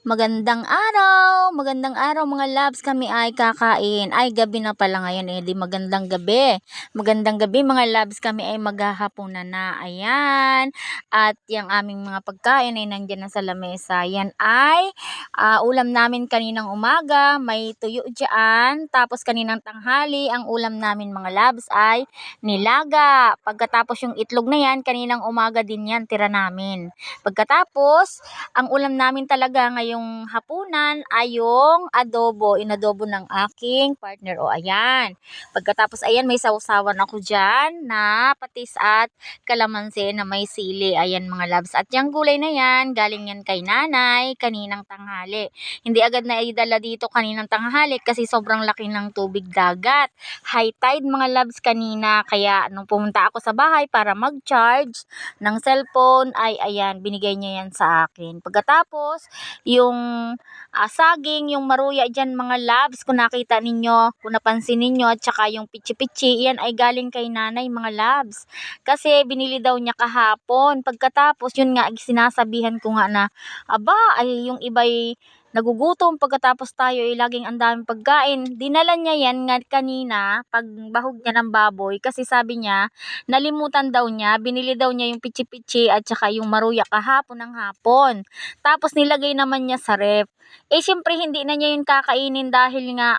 Magandang araw mga loves, kami ay kakain. Ay, gabi na pala ngayon di magandang gabi. Magandang gabi mga loves, kami ay maghahapunan na. Ayan. At yung aming mga pagkain ay nandiyan na sa lamesa. Yan ay ulam namin kaninang umaga, may tuyo dyan. Tapos kaninang tanghali, ang ulam namin mga loves ay nilaga. Pagkatapos yung itlog na yan, kaninang umaga din yan, tira namin. Pagkatapos, ang ulam namin talaga ngayong hapunan ay yung inadobo ng aking partner. O ayan. Pagkatapos ayan, may sausawan ako dyan na patis at kalamansi na may sili. Ayan mga loves. At yung gulay na yan, galing yan kay nanay kaninang tanghali. Hindi agad na idala dito kaninang tanghali kasi sobrang laki ng tubig dagat. High tide mga loves kanina. Kaya nung pumunta ako sa bahay para mag-charge ng cellphone, ay ayan, binigay niya yan sa akin. Pagkatapos, yung saging, yung maruya dyan mga loves, kung nakita ninyo, kung napansin ninyo, at saka yung pichi-pichi, yan ay galing kay nanay mga loves. Kasi binili daw niya kahapon. Pagkatapos, yun nga, sinasabihan ko nga na, aba, ay yung iba'y nagugutom pagkatapos tayo ay laging ang daming pagkain. Dinala niya yan nga kanina pag bahog niya ng baboy kasi sabi niya nalimutan daw niya, binili daw niya yung pichi-pichi at saka yung maruya kahapon ng hapon. Tapos nilagay naman niya sa ref. Siyempre hindi na niya yun kakainin dahil nga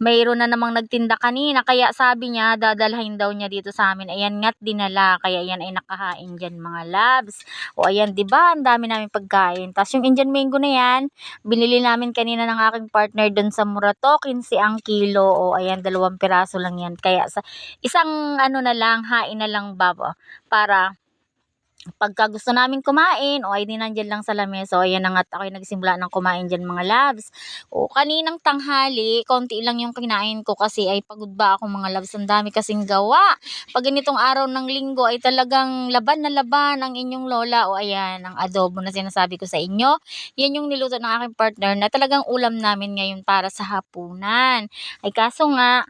mayroon na namang nagtinda kanina, kaya sabi niya dadalhin daw niya dito sa amin. Ayan nga't dinala, kaya yan ay nakahain dyan mga loves. O ayan, diba ang dami namin pagkain. Tapos yung Indian mango na yan, binili namin kanina ng aking partner dun sa Murato, 15 ang kilo. O ayan, 2 piraso lang yan. Kaya sa isang na lang, hain na lang para pagka gusto namin kumain, ay di nandyan lang sa lamesa. O ayan na nga, ako'y nagsimula ng kumain dyan mga loves. O kaninang tanghali, konti lang yung kinain ko kasi ay pagod ba ako mga loves. Ang dami kasing gawa. Pag ganitong araw ng linggo ay talagang laban na laban ang inyong lola. O ayan, ang adobo na sinasabi ko sa inyo. Yan yung niluto ng aking partner na talagang ulam namin ngayon para sa hapunan. Ay kaso nga,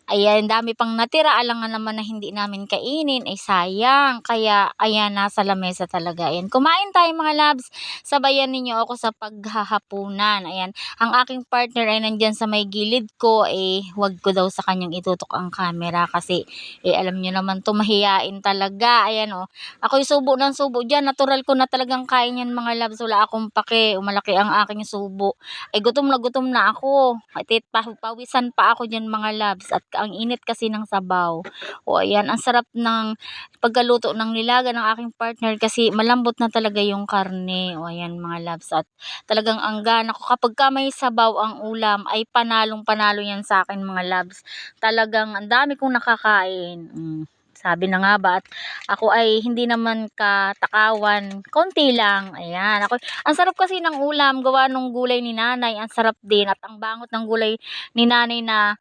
ayan, dami pang natira, alangan naman na hindi namin kainin, ay sayang. Kaya, ayan, nasa lamesa talaga. Ayan, kumain tayo mga loves. Sabayan ninyo ako sa paghahapunan. Ayan, ang aking partner ay nandyan sa may gilid ko, wag ko daw sa kanyang itutok ang camera kasi, alam nyo naman to, mahiyain talaga. Ayan, ako'y subo ng subo dyan. Natural ko na talagang kain yan mga loves. Wala akong pake, umalaki ang aking subo. Ay, gutom na ako. At pawisan pa ako dyan mga loves. At ang init kasi ng sabaw. O ayan, ang sarap ng pagkaluto ng nilaga ng aking partner kasi malambot na talaga yung karne. O ayan mga loves. At talagang ang gana ko kapag may sabaw ang ulam ay panalong panalo yan sa akin mga loves. Talagang ang dami kong nakakain. Sabi na nga ba, at ako ay hindi naman katakawan, konti lang. Ayan, ang sarap kasi ng ulam, gawa nung gulay ni nanay, ang sarap din. At ang bangot ng gulay ni nanay na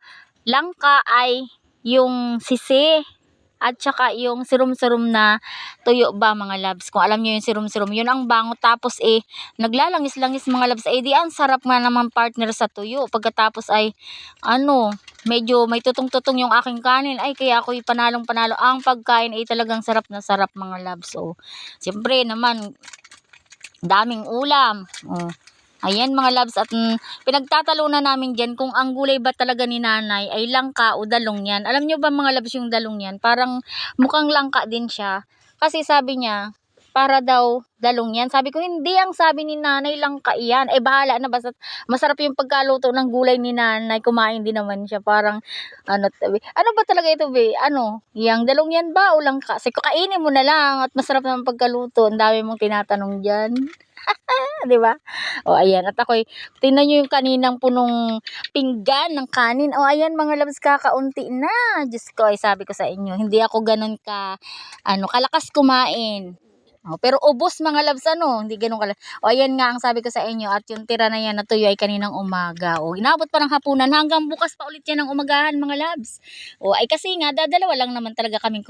langka ay yung sisi at saka yung sirum-sirum na tuyo ba mga loves. Kung alam niyo yung sirum-sirum, yun ang bangot. Tapos naglalangis-langis mga loves. Di ang sarap nga naman partner sa tuyo. Pagkatapos ay medyo may tutong-tutong yung aking kanin. Ay kaya ako'y panalong-panalo. Ang pagkain ay talagang sarap na sarap mga loves. Siyempre naman daming ulam. Ayan mga loves, at pinagtatalunan namin dyan kung ang gulay ba talaga ni nanay ay langka o dalong yan. Alam nyo ba mga loves yung dalong yan? Parang mukhang langka din siya. Kasi sabi niya, para daw dalong yan. Sabi ko, hindi, ang sabi ni nanay langka yan. Bahala na, basta masarap yung pagkaluto ng gulay ni nanay. Kumain din naman siya. Parang, ano ba talaga ito, be? Yang dalong yan ba o langka? Kasi kainin mo na lang at masarap naman pagkaluto. Ang dami mong tinatanong dyan. Di ba? Ayan, at ako'y tingnan nyo yung kaninang punong pinggan ng kanin. Ayan mga loves, kakaunti na. Diyos ko, sabi ko sa inyo, hindi ako ganun kalakas kumain. Pero ubos mga loves, hindi ganun kalakas. Ayan nga ang sabi ko sa inyo, at yung tira na yan na tuyo ay kaninang umaga. Inabot pa ng hapunan, hanggang bukas pa ulit yan ng umagahan mga loves. Ay kasi nga, dadalawa lang naman talaga kaming